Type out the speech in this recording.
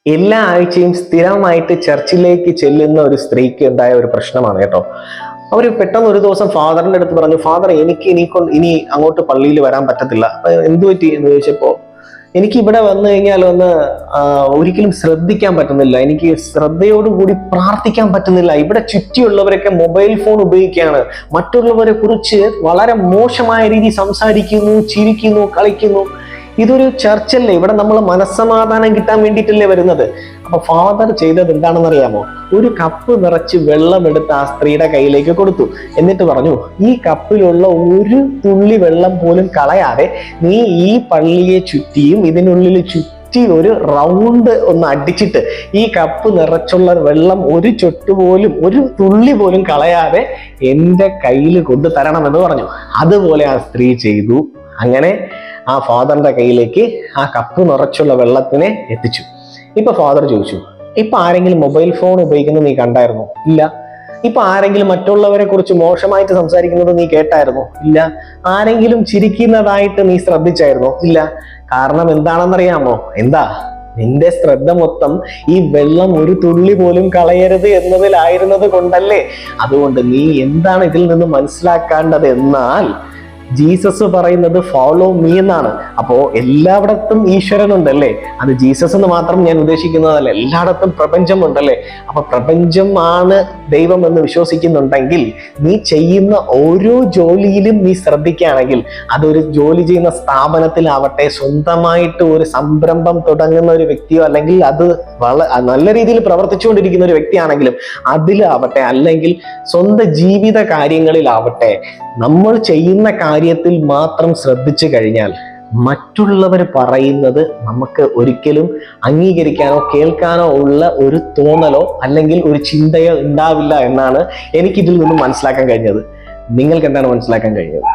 എല്ലാ ആഴ്ചയും സ്ഥിരമായിട്ട് ചർച്ചിലേക്ക് ചെല്ലുന്ന ഒരു സ്ത്രീക്ക് ഉണ്ടായ ഒരു പ്രശ്നമാണ് കേട്ടോ. അവർ പെട്ടെന്ന് ഒരു ദിവസം ഫാദറിന്റെ അടുത്ത് പറഞ്ഞു, ഫാദർ എനിക്ക് ഇനി അങ്ങോട്ട് പള്ളിയിൽ വരാൻ പറ്റത്തില്ല. എന്തു പറ്റി എന്ന് ചോദിച്ചപ്പോ, എനിക്ക് ഇവിടെ വന്നു കഴിഞ്ഞാൽ ഒരിക്കലും ശ്രദ്ധിക്കാൻ പറ്റുന്നില്ല, എനിക്ക് ശ്രദ്ധയോടുകൂടി പ്രാർത്ഥിക്കാൻ പറ്റുന്നില്ല. ഇവിടെ ചുറ്റിയുള്ളവരൊക്കെ മൊബൈൽ ഫോൺ ഉപയോഗിക്കുകയാണ്, മറ്റുള്ളവരെ കുറിച്ച് വളരെ മോശമായ രീതിയിൽ സംസാരിക്കുന്നു, ചിരിക്കുന്നു, കളിക്കുന്നു. ഇതൊരു ചർച്ചല്ലേ, ഇവിടെ നമ്മൾ മനസ്സമാധാനം കിട്ടാൻ വേണ്ടിയിട്ടല്ലേ വരുന്നത്. അപ്പൊ ഫാദർ ചെയ്തത് എന്താണെന്ന് അറിയാമോ? ഒരു കപ്പ് നിറച്ച് വെള്ളം എടുത്ത് ആ സ്ത്രീയുടെ കയ്യിലേക്ക് കൊടുത്തു. എന്നിട്ട് പറഞ്ഞു, ഈ കപ്പിലുള്ള ഒരു തുള്ളി വെള്ളം പോലും കളയാതെ നീ ഈ പള്ളിയെ ചുറ്റിയും ഇതിനുള്ളിൽ ചുറ്റി ഒരു റൗണ്ട് ഒന്ന് അടിച്ചിട്ട് ഈ കപ്പ് നിറച്ചുള്ള വെള്ളം ഒരു ചൊട്ട് പോലും, ഒരു തുള്ളി പോലും കളയാതെ എൻ്റെ കയ്യിൽ കൊണ്ടു തരണമെന്ന് പറഞ്ഞു. അതുപോലെ ആ സ്ത്രീ ചെയ്തു. അങ്ങനെ ആ ഫാദറിന്റെ കയ്യിലേക്ക് ആ കപ്പ് നിറച്ചുള്ള വെള്ളത്തിനെ എത്തിച്ചു. ഇപ്പൊ ഫാദർ ചോദിച്ചു, ഇപ്പൊ ആരെങ്കിലും മൊബൈൽ ഫോൺ ഉപയോഗിക്കുന്നത് നീ കണ്ടായിരുന്നോ? ഇല്ല. ഇപ്പൊ ആരെങ്കിലും മറ്റുള്ളവരെ കുറിച്ച് മോശമായിട്ട് സംസാരിക്കുന്നത് നീ കേട്ടായിരുന്നോ? ഇല്ല. ആരെങ്കിലും ചിരിക്കുന്നതായിട്ട് നീ ശ്രദ്ധിച്ചായിരുന്നോ? ഇല്ല. കാരണം എന്താണെന്നറിയാമോ? എന്താ? നിന്റെ ശ്രദ്ധ മൊത്തം ഈ വെള്ളം ഒരു തുള്ളി പോലും കളയരുത് എന്നതിലായിരുന്നത് കൊണ്ടല്ലേ. അതുകൊണ്ട് നീ എന്താണ് ഇതിൽ നിന്ന് മനസ്സിലാക്കേണ്ടത് എന്നാൽ, ജീസസ് പറയുന്നത് ഫോളോ മീ എന്നാണ്. അപ്പോ എല്ലായിടത്തും ഈശ്വരനുണ്ടല്ലേ. അത് ജീസസ് എന്ന് മാത്രം ഞാൻ ഉദ്ദേശിക്കുന്നതല്ല, എല്ലായിടത്തും പ്രപഞ്ചമുണ്ടല്ലേ. അപ്പൊ പ്രപഞ്ചമാണ് ദൈവം എന്ന് വിശ്വസിക്കുന്നുണ്ടെങ്കിൽ നീ ചെയ്യുന്ന ഓരോ ജോലിയിലും നീ ശ്രദ്ധിക്കുകയാണെങ്കിൽ, അതൊരു ജോലി ചെയ്യുന്ന സ്ഥാപനത്തിലാവട്ടെ, സ്വന്തമായിട്ട് ഒരു സംരംഭം തുടങ്ങുന്ന ഒരു വ്യക്തിയോ, അല്ലെങ്കിൽ അത് നല്ല രീതിയിൽ പ്രവർത്തിച്ചുകൊണ്ടിരിക്കുന്ന ഒരു വ്യക്തിയാണെങ്കിലും അതിലാവട്ടെ, അല്ലെങ്കിൽ സ്വന്തം ജീവിത കാര്യങ്ങളിലാവട്ടെ, നമ്മൾ ചെയ്യുന്ന കാര്യത്തിൽ മാത്രം ശ്രദ്ധിച്ചു കഴിഞ്ഞാൽ മറ്റുള്ളവർ പറയുന്നത് നമുക്ക് ഒരിക്കലും അംഗീകരിക്കാനോ കേൾക്കാനോ ഉള്ള ഒരു തോന്നലോ അല്ലെങ്കിൽ ഒരു ചിന്തയോ ഉണ്ടാവില്ല എന്നാണ് എനിക്കിതിൽ നിന്നും മനസ്സിലാക്കാൻ കഴിഞ്ഞത്. നിങ്ങൾക്ക് എന്താണ് മനസ്സിലാക്കാൻ കഴിഞ്ഞത്?